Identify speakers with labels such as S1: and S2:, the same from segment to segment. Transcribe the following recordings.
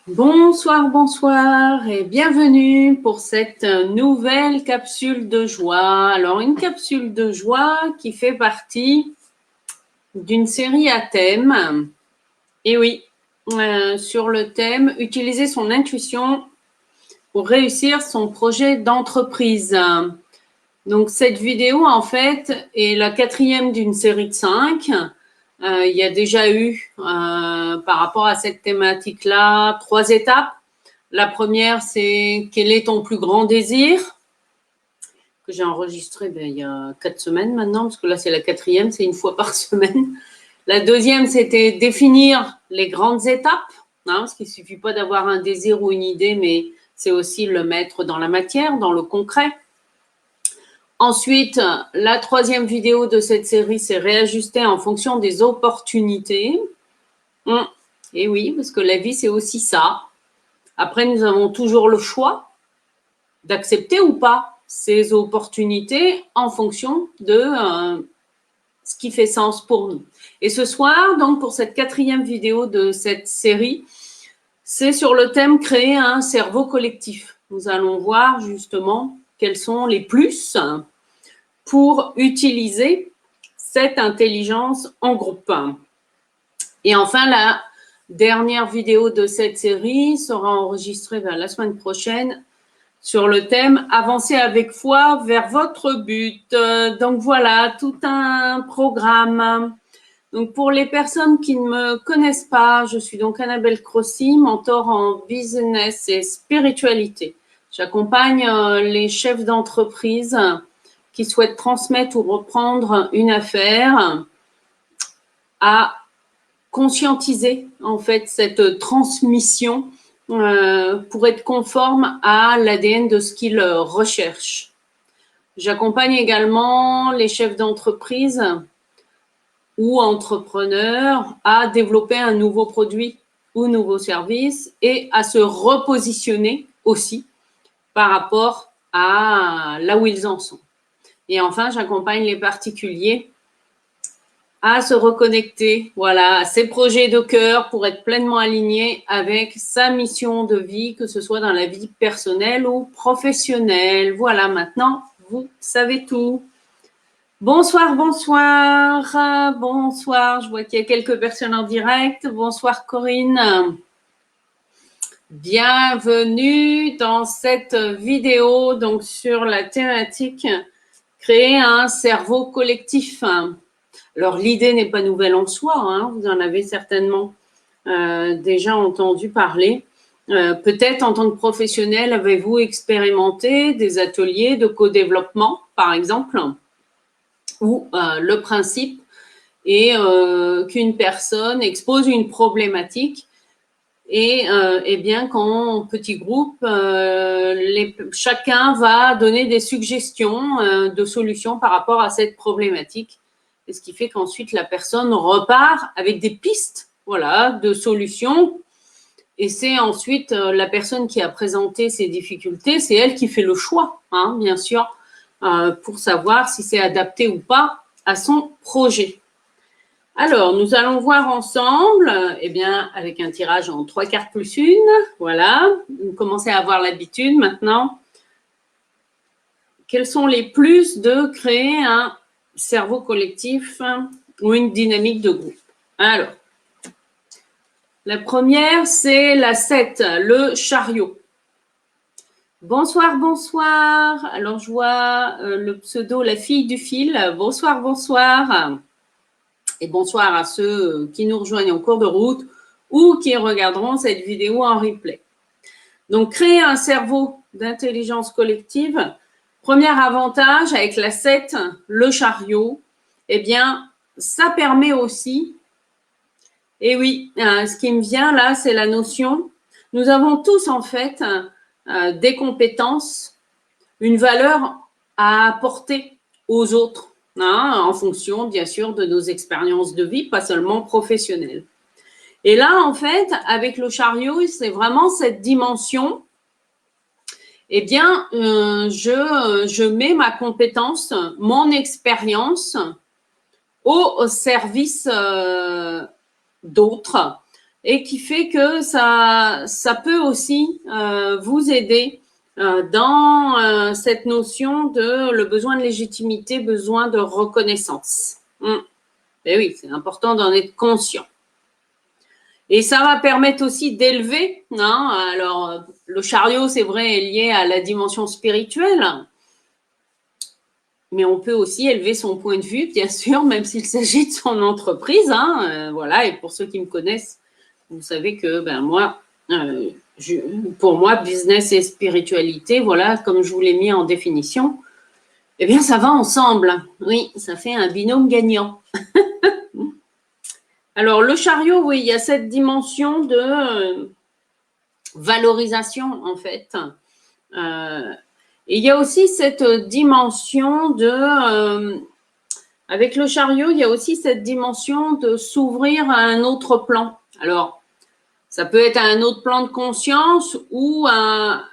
S1: Bonsoir, bonsoir et bienvenue pour cette nouvelle capsule de joie. Alors, une capsule de joie qui fait partie d'une série à thème. Et oui, sur le thème « Utiliser son intuition pour réussir son projet d'entreprise ». Donc, cette vidéo, en fait, est la 4e d'une série de 5. Il y a déjà eu, par rapport à cette thématique-là, 3 étapes. La première, c'est « Quel est ton plus grand désir ?» que j'ai enregistré il y a 4 semaines maintenant, parce que là, c'est la 4e, c'est une fois par semaine. La deuxième, c'était définir les grandes étapes, parce qu'il ne suffit pas d'avoir un désir ou une idée, mais c'est aussi le mettre dans la matière, dans le concret. Ensuite, la 3e vidéo de cette série, c'est réajuster en fonction des opportunités. Et oui, parce que la vie, c'est aussi ça. Après, nous avons toujours le choix d'accepter ou pas ces opportunités en fonction de ce qui fait sens pour nous. Et ce soir, donc, pour cette 4e vidéo de cette série, c'est sur le thème « Créer un cerveau collectif ». Nous allons voir justement quels sont les plus pour utiliser cette intelligence en groupe. Et enfin, la dernière vidéo de cette série sera enregistrée la semaine prochaine sur le thème « Avancer avec foi vers votre but ». Donc voilà, tout un programme. Donc pour les personnes qui ne me connaissent pas, je suis donc Annabelle Crossi, mentor en business et spiritualité. J'accompagne les chefs d'entreprise qui souhaitent transmettre ou reprendre une affaire à conscientiser en fait cette transmission pour être conforme à l'ADN de ce qu'ils recherchent. J'accompagne également les chefs d'entreprise ou entrepreneurs à développer un nouveau produit ou nouveau service et à se repositionner aussi par rapport à là où ils en sont. Et enfin, j'accompagne les particuliers à se reconnecter, à ses projets de cœur pour être pleinement aligné avec sa mission de vie, que ce soit dans la vie personnelle ou professionnelle. Voilà, maintenant, vous savez tout. Bonsoir, bonsoir, bonsoir. Je vois qu'il y a quelques personnes en direct. Bonsoir, Corinne. Bienvenue dans cette vidéo donc sur la thématique « Créer un cerveau collectif ». Alors, l'idée n'est pas nouvelle en soi, vous en avez certainement déjà entendu parler. Peut-être en tant que professionnel, avez-vous expérimenté des ateliers de co-développement, par exemple, où le principe est qu'une personne expose une problématique et bien qu'en petit groupe, chacun va donner des suggestions de solutions par rapport à cette problématique. Et ce qui fait qu'ensuite, la personne repart avec des pistes de solutions. Et c'est ensuite la personne qui a présenté ses difficultés, c'est elle qui fait le choix, bien sûr, pour savoir si c'est adapté ou pas à son projet. Alors, nous allons voir ensemble, avec un tirage en 3 cartes plus une, voilà. Vous commencez à avoir l'habitude maintenant. Quels sont les plus de créer un cerveau collectif ou une dynamique de groupe? Alors, la première, c'est la 7, le chariot. Bonsoir, bonsoir. Alors, je vois le pseudo, la fille du fil. Bonsoir, bonsoir. Et bonsoir à ceux qui nous rejoignent en cours de route ou qui regarderont cette vidéo en replay. Donc, créer un cerveau d'intelligence collective. Premier avantage avec la 7, le chariot, ça permet aussi, et oui, ce qui me vient là, c'est la notion, nous avons tous en fait des compétences, une valeur à apporter aux autres, en fonction bien sûr de nos expériences de vie, pas seulement professionnelles. Et là, en fait, avec le chariot, c'est vraiment cette dimension. Je mets ma compétence, mon expérience au service d'autres. et qui fait que ça peut aussi vous aider dans cette notion de le besoin de légitimité, besoin de reconnaissance. Et oui, c'est important d'en être conscient. Et ça va permettre aussi d'élever, hein, alors le chariot, c'est vrai, est lié à la dimension spirituelle, mais on peut aussi élever son point de vue, bien sûr, même s'il s'agit de son entreprise, hein, voilà, et pour ceux qui me connaissent, vous savez que moi, pour moi, business et spiritualité, voilà, comme je vous l'ai mis en définition, eh bien, ça va ensemble. Oui, ça fait un binôme gagnant. Alors, le chariot, oui, il y a cette dimension de valorisation, en fait. Et il y a aussi cette dimension de... avec le chariot, il y a aussi cette dimension de s'ouvrir à un autre plan. Alors, ça peut être un autre plan de conscience ou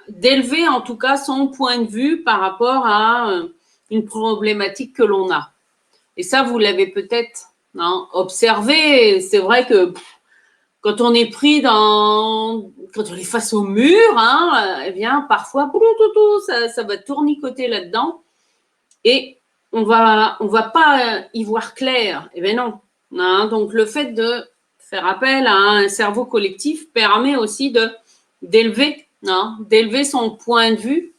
S1: d'élever en tout cas son point de vue par rapport à une problématique que l'on a. Et ça, vous l'avez peut-être observé. C'est vrai que quand on est pris quand on est face au mur, eh bien, parfois, ça va tournicoter là-dedans et on va pas y voir clair. Eh bien non. Donc, le fait de faire appel à un cerveau collectif permet aussi d'élever son point de vue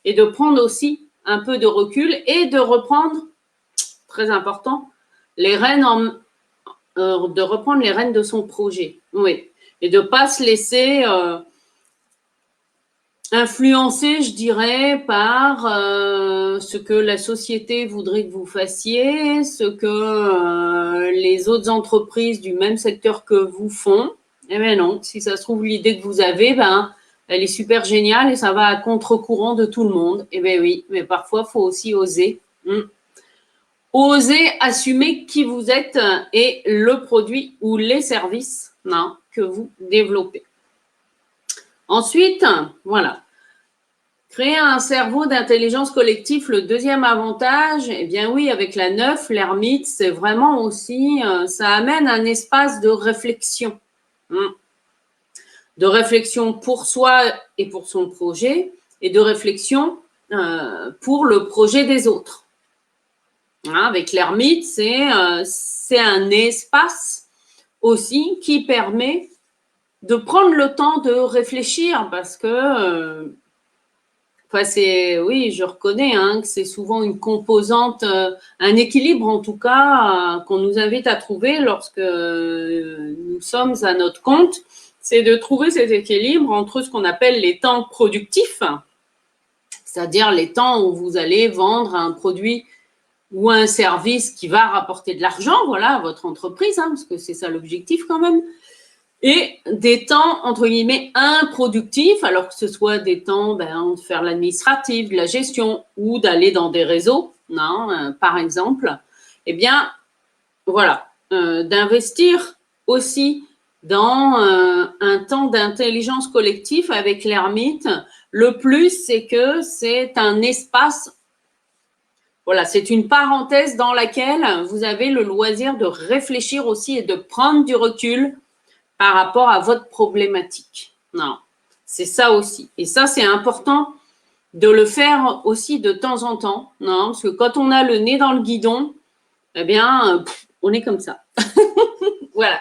S1: et de prendre aussi un peu de recul et de reprendre, très important, de reprendre les rênes de son projet. Oui. Et de ne pas se laisser influencer, je dirais, par ce que la société voudrait que vous fassiez, ce que les autres entreprises du même secteur que vous font. Eh bien non, si ça se trouve, l'idée que vous avez, elle est super géniale et ça va à contre-courant de tout le monde. Eh bien oui, mais parfois, il faut aussi oser. Osez assumer qui vous êtes et le produit ou les services que vous développez. Ensuite, voilà. Créer un cerveau d'intelligence collective, le deuxième avantage, eh bien oui, avec la 9, l'ermite, c'est vraiment aussi, ça amène un espace de réflexion. De réflexion pour soi et pour son projet, et de réflexion pour le projet des autres. Avec l'ermite, c'est un espace aussi qui permet de prendre le temps de réfléchir parce que, oui, je reconnais que c'est souvent une composante, un équilibre en tout cas, qu'on nous invite à trouver lorsque nous sommes à notre compte, c'est de trouver cet équilibre entre ce qu'on appelle les temps productifs, c'est-à-dire les temps où vous allez vendre un produit ou un service qui va rapporter de l'argent, voilà, à votre entreprise, parce que c'est ça l'objectif quand même, et des temps, entre guillemets, improductifs, alors que ce soit des temps de faire l'administratif, de la gestion, ou d'aller dans des réseaux, par exemple, eh bien, voilà, d'investir aussi dans un temps d'intelligence collective avec l'ermite. Le plus, c'est que c'est un espace. Voilà, c'est une parenthèse dans laquelle vous avez le loisir de réfléchir aussi et de prendre du recul par rapport à votre problématique. Non, c'est ça aussi. Et ça, c'est important de le faire aussi de temps en temps, parce que quand on a le nez dans le guidon, eh bien, on est comme ça. Voilà.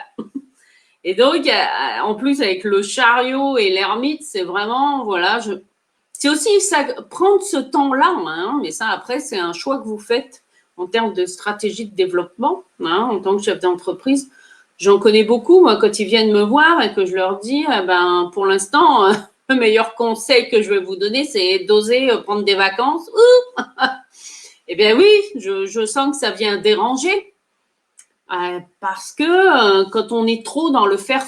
S1: Et donc, en plus, avec le chariot et l'ermite, c'est vraiment, voilà, c'est aussi ça, prendre ce temps-là, mais ça, après, c'est un choix que vous faites en termes de stratégie de développement, en tant que chef d'entreprise. J'en connais beaucoup, moi, quand ils viennent me voir et que je leur dis, pour l'instant, le meilleur conseil que je vais vous donner, c'est d'oser prendre des vacances. Eh bien oui, je sens que ça vient déranger. Parce que quand on est trop dans le faire,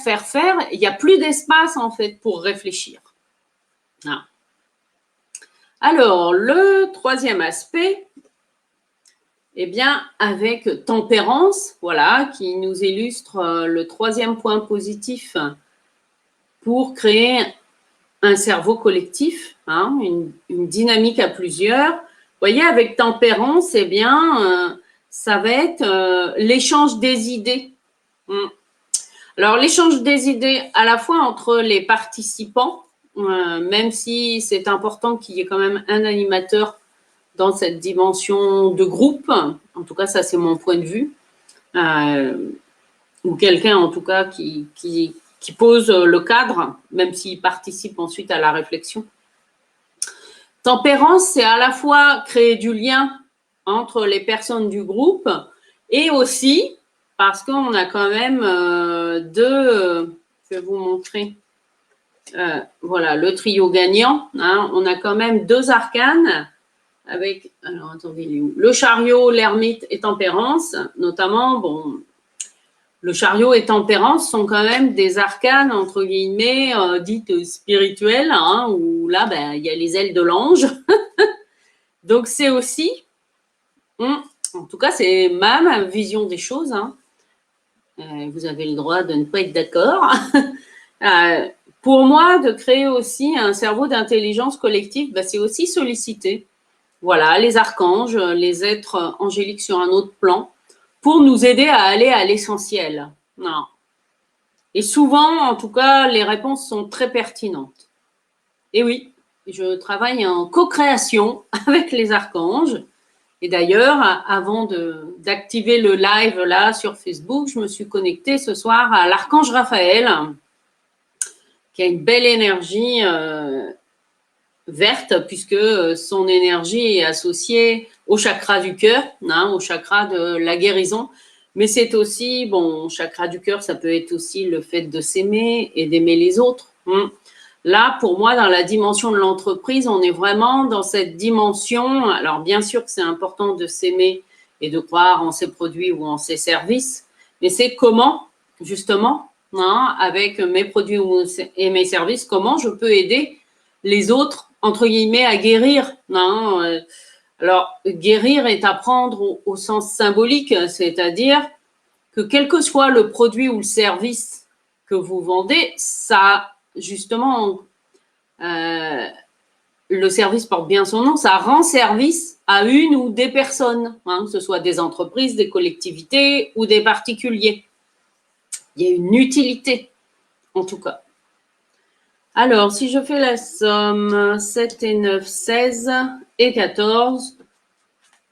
S1: il n'y a plus d'espace, en fait, pour réfléchir. Alors, le troisième aspect, eh bien, avec tempérance, voilà, qui nous illustre le troisième point positif pour créer un cerveau collectif, une dynamique à plusieurs. Vous voyez, avec tempérance, eh bien, ça va être l'échange des idées. Alors, l'échange des idées à la fois entre les participants, même si c'est important qu'il y ait quand même un animateur dans cette dimension de groupe, en tout cas, ça c'est mon point de vue, ou quelqu'un en tout cas qui pose le cadre, même s'il participe ensuite à la réflexion. Tempérance, c'est à la fois créer du lien entre les personnes du groupe et aussi parce qu'on a quand même deux, je vais vous montrer, voilà, le trio gagnant, hein, on a quand même deux arcanes avec, alors attendez, il est où ? Le chariot, l'ermite et tempérance, notamment, bon, le chariot et tempérance sont quand même des arcanes, entre guillemets, dites spirituelles, hein, où là, ben, il y a les ailes de l'ange. Donc, c'est aussi, en tout cas, c'est ma vision des choses. Hein. Vous avez le droit de ne pas être d'accord. Pour moi, de créer aussi un cerveau d'intelligence collective, ben, c'est aussi solliciter. Voilà, les archanges, les êtres angéliques sur un autre plan, pour nous aider à aller à l'essentiel. Non. Et souvent, en tout cas, les réponses sont très pertinentes. Et oui, je travaille en co-création avec les archanges. Et d'ailleurs, avant d'activer le live là sur Facebook, je me suis connectée ce soir à l'archange Raphaël, qui a une belle énergie verte, puisque son énergie est associée au chakra du cœur, hein, au chakra de la guérison. Mais c'est aussi, bon, chakra du cœur, ça peut être aussi le fait de s'aimer et d'aimer les autres. Là, pour moi, dans la dimension de l'entreprise, on est vraiment dans cette dimension. Alors, bien sûr que c'est important de s'aimer et de croire en ses produits ou en ses services, mais c'est comment, justement, hein, avec mes produits et mes services, comment je peux aider les autres, entre guillemets, à guérir. Hein. Alors, guérir est à prendre au sens symbolique, c'est-à-dire que quel que soit le produit ou le service que vous vendez, ça, justement, le service porte bien son nom, ça rend service à une ou des personnes, hein, que ce soit des entreprises, des collectivités ou des particuliers. Il y a une utilité, en tout cas. Alors, si je fais la somme, 7 et 9, 16 et 14,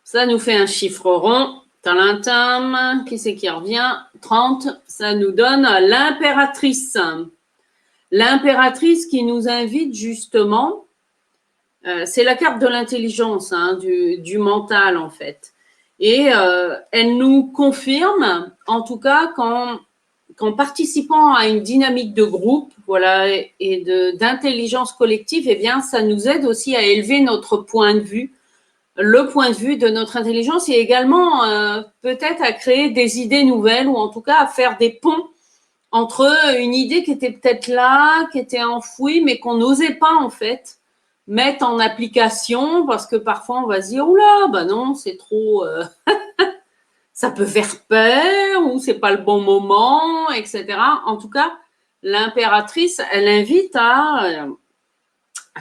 S1: ça nous fait un chiffre rond. Talintam, qui c'est qui revient? 30, ça nous donne l'impératrice. L'impératrice qui nous invite justement, c'est la carte de l'intelligence, hein, du mental en fait. Et elle nous confirme, en tout cas, qu'en participant à une dynamique de groupe, voilà, et d'intelligence collective, eh bien, ça nous aide aussi à élever notre point de vue, le point de vue de notre intelligence, et également peut-être à créer des idées nouvelles, ou en tout cas à faire des ponts entre une idée qui était peut-être là, qui était enfouie, mais qu'on n'osait pas en fait mettre en application, parce que parfois on va se dire, oula, bah non, c'est trop, ça peut faire peur, ou c'est pas le bon moment, etc. En tout cas, l'impératrice, elle invite à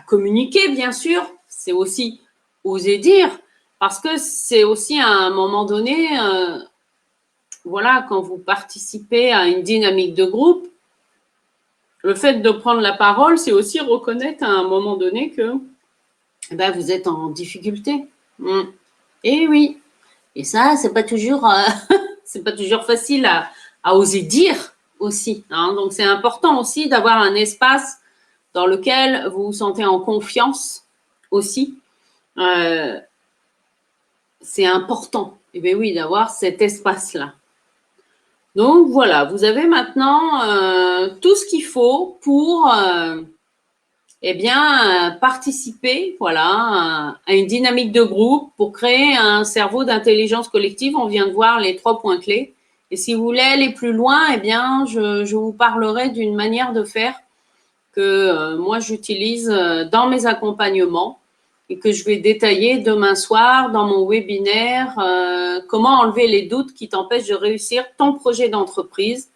S1: communiquer, bien sûr. C'est aussi oser dire, parce que c'est aussi à un moment donné, voilà, quand vous participez à une dynamique de groupe, le fait de prendre la parole, c'est aussi reconnaître à un moment donné que ben, vous êtes en difficulté. Et oui. Et ça, c'est pas toujours, c'est pas toujours facile à oser dire aussi. Hein. Donc, c'est important aussi d'avoir un espace dans lequel vous vous sentez en confiance aussi. C'est important. Et bien oui, d'avoir cet espace-là. Donc voilà, vous avez maintenant tout ce qu'il faut pour eh bien, participer voilà, à une dynamique de groupe pour créer un cerveau d'intelligence collective. On vient de voir les 3 points clés. Et si vous voulez aller plus loin, eh bien, je vous parlerai d'une manière de faire que moi j'utilise dans mes accompagnements et que je vais détailler demain soir dans mon webinaire, comment enlever les doutes qui t'empêchent de réussir ton projet d'entreprise.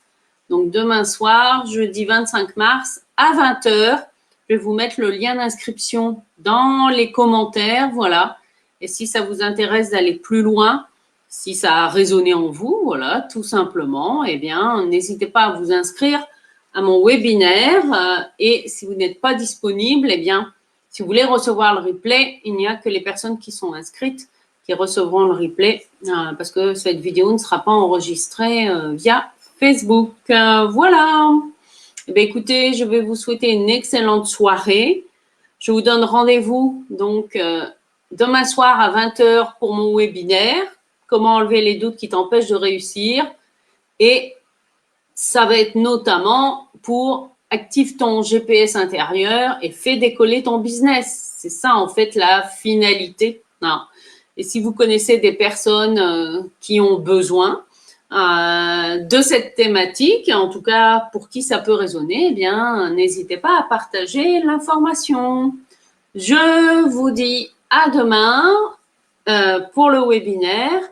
S1: Donc demain soir, jeudi 25 mars à 20h, je vais vous mettre le lien d'inscription dans les commentaires, voilà. Et si ça vous intéresse d'aller plus loin, si ça a résonné en vous, voilà, tout simplement, eh bien, n'hésitez pas à vous inscrire à mon webinaire. Et si vous n'êtes pas disponible, eh bien, si vous voulez recevoir le replay, il n'y a que les personnes qui sont inscrites qui recevront le replay parce que cette vidéo ne sera pas enregistrée via Facebook. Voilà. Eh bien, écoutez, je vais vous souhaiter une excellente soirée. Je vous donne rendez-vous donc demain soir à 20h pour mon webinaire. Comment enlever les doutes qui t'empêchent de réussir. Et ça va être notamment pour active ton GPS intérieur et fais décoller ton business. C'est ça, en fait, la finalité. Et si vous connaissez des personnes qui ont besoin de cette thématique, en tout cas pour qui ça peut résonner, eh bien, n'hésitez pas à partager l'information. Je vous dis à demain pour le webinaire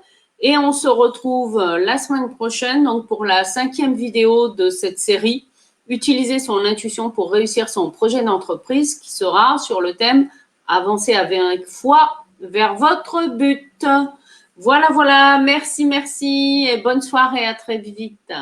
S1: et on se retrouve la semaine prochaine donc pour la 5e vidéo de cette série « Utiliser son intuition pour réussir son projet d'entreprise » qui sera sur le thème « Avancer avec foi vers votre but ». Voilà, merci et bonne soirée, à très vite.